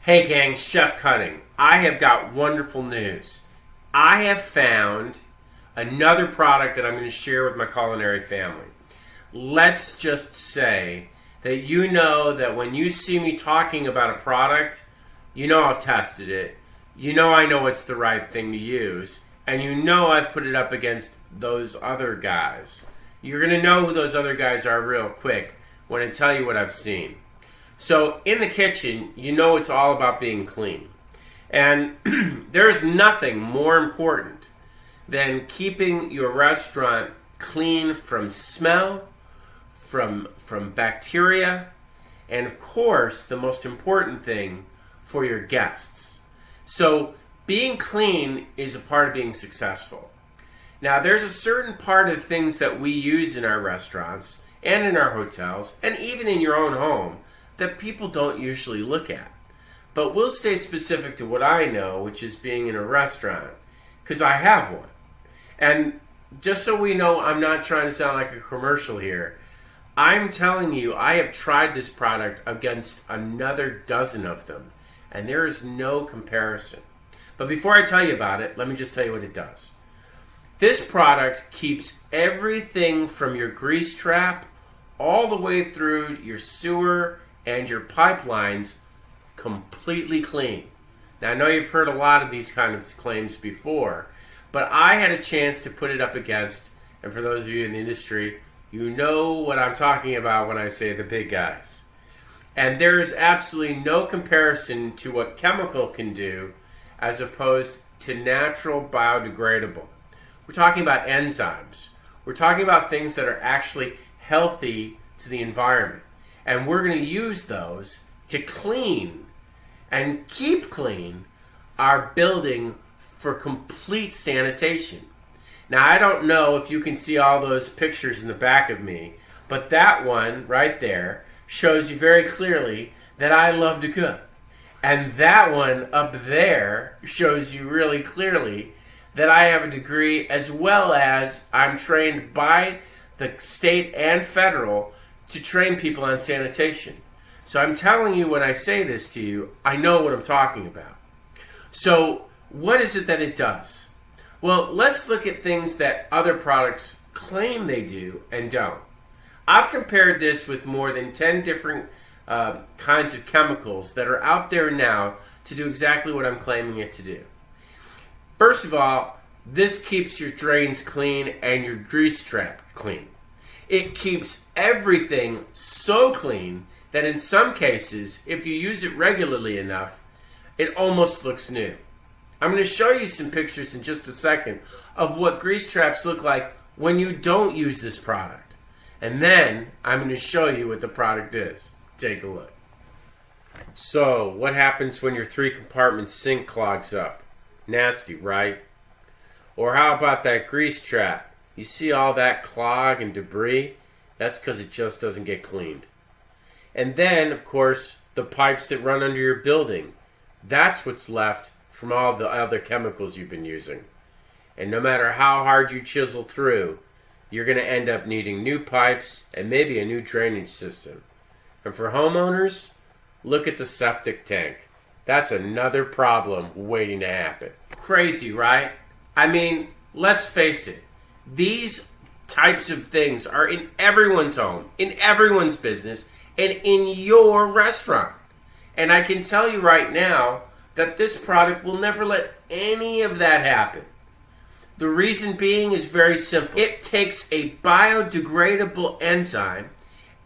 Hey gang, Chef Cutting. I have got wonderful news. I have found another product that I'm going to share with my culinary family. Let's just say that you know that when you see me talking about a product, you know I've tested it, you know I know it's the right thing to use, and you know I've put it up against those other guys. You're going to know who those other guys are real quick when I tell you what I've seen. So in the kitchen, you know it's all about being clean. And there's nothing more important than keeping your restaurant clean from smell, from bacteria, and of course, the most important thing, for your guests. So being clean is a part of being successful. Now, there's a certain part of things that we use in our restaurants and in our hotels and even in your own home that people don't usually look at. But we'll stay specific to what I know, which is being in a restaurant, because I have one. And just so we know, I'm not trying to sound like a commercial here. I'm telling you, I have tried this product against another dozen of them, and there is no comparison. But before I tell you about it, let me just tell you what it does. This product keeps everything from your grease trap all the way through your sewer and your pipelines completely clean. Now, I know you've heard a lot of these kind of claims before, but I had a chance to put it up against, and for those of you in the industry, you know what I'm talking about when I say the big guys. And there is absolutely no comparison to what chemical can do as opposed to natural biodegradable. We're talking about enzymes. We're talking about things that are actually healthy to the environment. And we're going to use those to clean and keep clean our building for complete sanitation. Now, I don't know if you can see all those pictures in the back of me, but that one right there shows you very clearly that I love to cook. And that one up there shows you really clearly that I have a degree, as well as I'm trained by the state and federal to train people on sanitation. So I'm telling you, when I say this to you, I know what I'm talking about. So what is it that it does? Well, let's look at things that other products claim they do and don't. I've compared this with more than 10 different kinds of chemicals that are out there now to do exactly what I'm claiming it to do. First of all, this keeps your drains clean and your grease trap clean. It keeps everything so clean that in some cases, if you use it regularly enough, it almost looks new. I'm going to show you some pictures in just a second of what grease traps look like when you don't use this product. And then I'm going to show you what the product is. Take a look. So, what happens when your 3-compartment sink clogs up? Nasty, right? Or how about that grease trap? You see all that clog and debris? That's because it just doesn't get cleaned. And then, of course, the pipes that run under your building. That's what's left from all the other chemicals you've been using. And no matter how hard you chisel through, you're going to end up needing new pipes and maybe a new drainage system. And for homeowners, look at the septic tank. That's another problem waiting to happen. Crazy, right? I mean, let's face it. These types of things are in everyone's home, in everyone's business, and in your restaurant. And I can tell you right now that this product will never let any of that happen. The reason being is very simple. It takes a biodegradable enzyme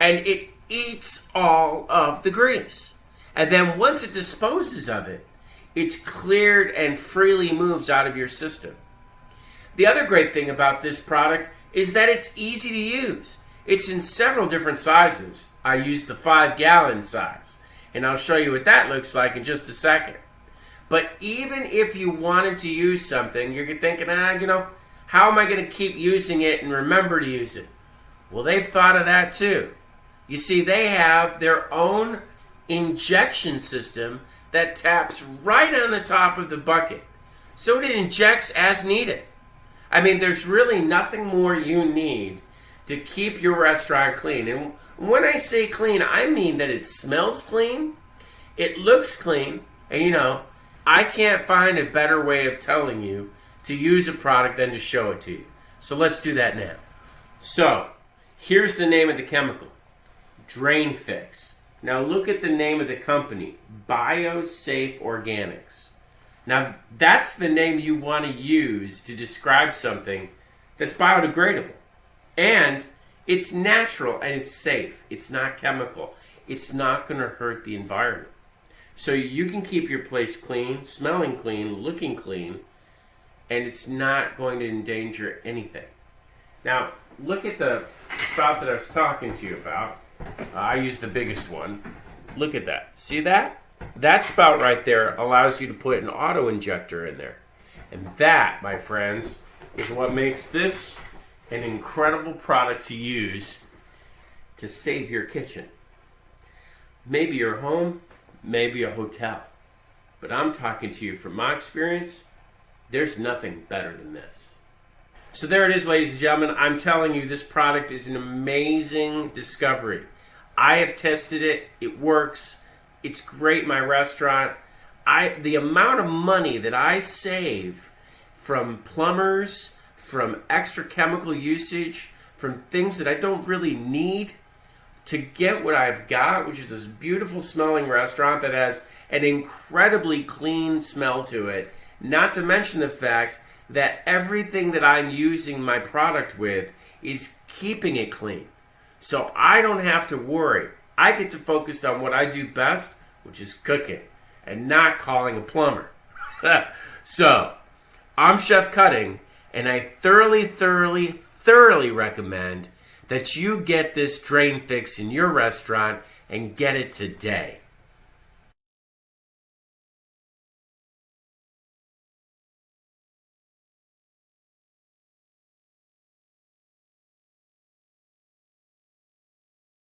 and it eats all of the grease. And then once it disposes of it, it's cleared and freely moves out of your system. The other great thing about this product is that it's easy to use. It's in several different sizes. I use the 5-gallon size, and I'll show you what that looks like in just a second. But even if you wanted to use something, you're thinking, how am I going to keep using it and remember to use it? Well, they've thought of that too. You see, they have their own injection system that taps right on the top of the bucket. So it injects as needed. I mean, there's really nothing more you need to keep your restaurant clean. And when I say clean, I mean that it smells clean, It looks clean, and I can't find a better way of telling you to use a product than to show it to you. So let's do that now. So, here's the name of the chemical. Drainfix. Now look at the name of the company. BioSafe Organics. Now that's the name you want to use to describe something that's biodegradable. And it's natural and it's safe. It's not chemical. It's not going to hurt the environment. So you can keep your place clean, smelling clean, looking clean, and it's not going to endanger anything. Now, look at the spout that I was talking to you about. I use the biggest one. Look at that. See that? That spout right there allows you to put an auto injector in there. And that, my friends, is what makes this an incredible product to use to save your kitchen. Maybe your home, maybe a hotel. But I'm talking to you from my experience. There's nothing better than this. So there it is, ladies and gentlemen. I'm telling you, this product is an amazing discovery. I have tested it. It works. It's great in my restaurant. The amount of money that I save from plumbers, from extra chemical usage, from things that I don't really need to get what I've got, which is this beautiful smelling restaurant that has an incredibly clean smell to it, not to mention the fact that everything that I'm using my product with is keeping it clean. So I don't have to worry. I get to focus on what I do best, which is cooking, and not calling a plumber. So, I'm Chef Cutting, and I thoroughly recommend that you get this Drainfix in your restaurant and get it today.